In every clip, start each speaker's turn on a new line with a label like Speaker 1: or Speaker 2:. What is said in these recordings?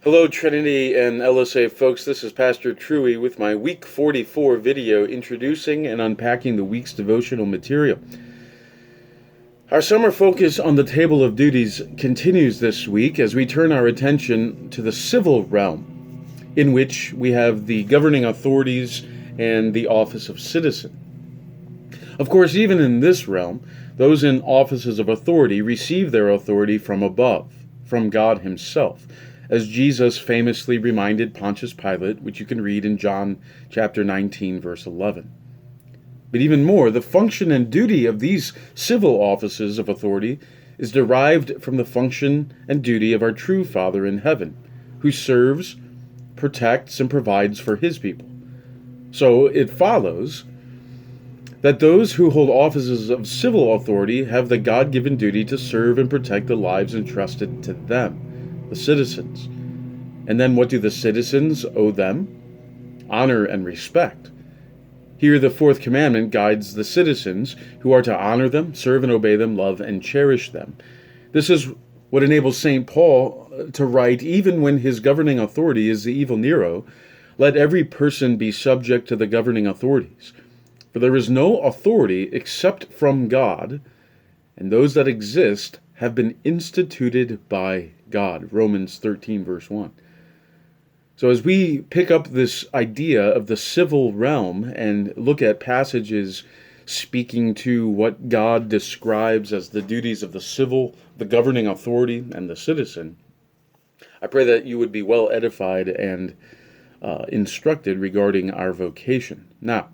Speaker 1: Hello, Trinity and LSA folks. This is Pastor Truey with my Week 44 video introducing and unpacking the week's devotional material. Our summer focus on the table of duties continues this week as we turn our attention to the civil realm, in which we have the governing authorities and the office of citizen. Of course, even in this realm, those in offices of authority receive their authority from above, from God Himself, as Jesus famously reminded Pontius Pilate, which you can read in John chapter 19, verse 11. But even more, the function and duty of these civil offices of authority is derived from the function and duty of our true Father in heaven, who serves, protects, and provides for His people. So it follows that those who hold offices of civil authority have the God-given duty to serve and protect the lives entrusted to them, the citizens. And then what do the citizens owe them? Honor and respect. Here the fourth commandment guides the citizens who are to honor them, serve and obey them, love and cherish them. This is what enables St. Paul to write, even when his governing authority is the evil Nero, "Let every person be subject to the governing authorities. For there is no authority except from God, and those that exist have been instituted by God." Romans 13, verse 1. So as we pick up this idea of the civil realm and look at passages speaking to what God describes as the duties of the governing authority, and the citizen, I pray that you would be well edified and instructed regarding our vocation. Now,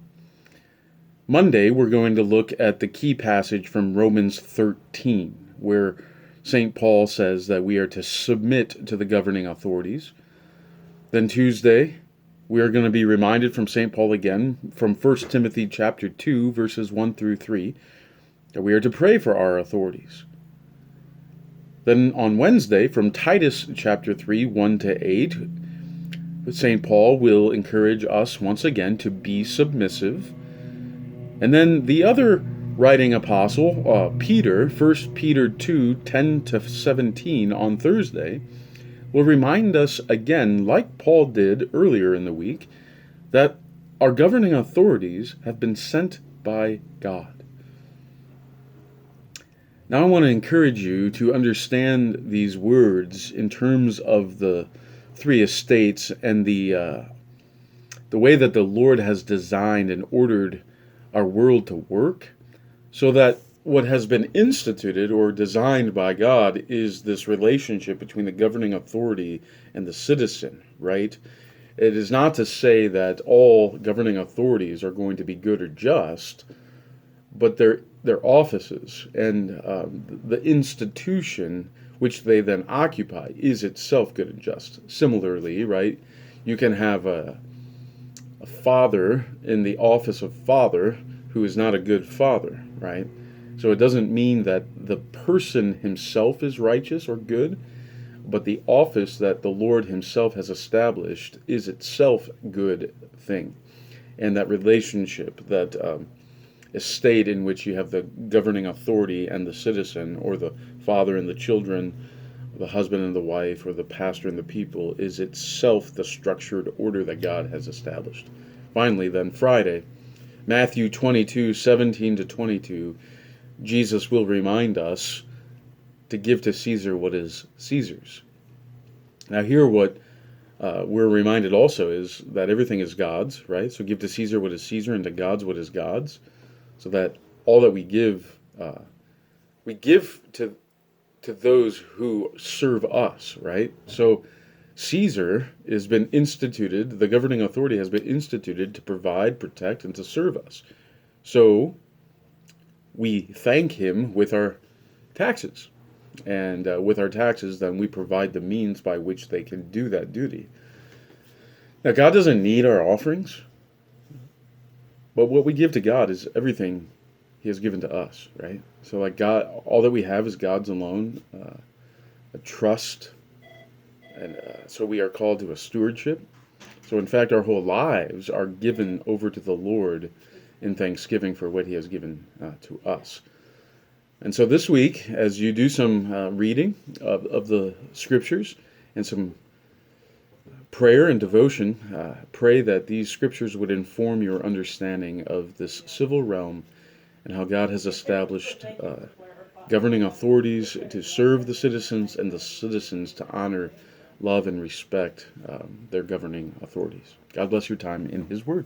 Speaker 1: Monday, we're going to look at the key passage from Romans 13, where St. Paul says that we are to submit to the governing authorities. Then Tuesday, we are going to be reminded from St. Paul again, from 1 Timothy chapter 2, verses 1 through 3, that we are to pray for our authorities. Then on Wednesday, from Titus chapter 3, 1 to 8, St. Paul will encourage us once again to be submissive. And then the other writing apostle, Peter, 1 Peter 2, 10 to 17 on Thursday, will remind us again, like Paul did earlier in the week, that our governing authorities have been sent by God. Now I want to encourage you to understand these words in terms of the three estates and the way that the Lord has designed and ordered our world to work, so that what has been instituted or designed by God is this relationship between the governing authority and the citizen, right? It is not to say that all governing authorities are going to be good or just, but their offices and the institution which they then occupy is itself good and just. Similarly, right, you can have a father in the office of father who is not a good father, right? So it doesn't mean that the person himself is righteous or good, but the office that the Lord Himself has established is itself a good thing. And that relationship, that estate in which you have the governing authority and the citizen, or the father and the children, the husband and the wife, or the pastor and the people, is itself the structured order that God has established. Finally, then, Friday, Matthew 22, 17 to 22, Jesus will remind us to give to Caesar what is Caesar's. Now here what we're reminded also is that everything is God's, right? So give to Caesar what is Caesar, and to God's what is God's. So that all that we give to those who serve us, right? So Caesar has been instituted, the governing authority has been instituted to provide, protect, and to serve us. So we thank him with our taxes. And with our taxes, then we provide the means by which they can do that duty. Now, God doesn't need our offerings, but what we give to God is everything He has given to us, right? So like God, all that we have is God's alone, a trust, and so we are called to a stewardship. So in fact, our whole lives are given over to the Lord in thanksgiving for what He has given to us. And so this week, as you do some reading of the scriptures and some prayer and devotion, pray that these scriptures would inform your understanding of this civil realm and how God has established governing authorities to serve the citizens and the citizens to honor, love, and respect their governing authorities. God bless your time in His Word.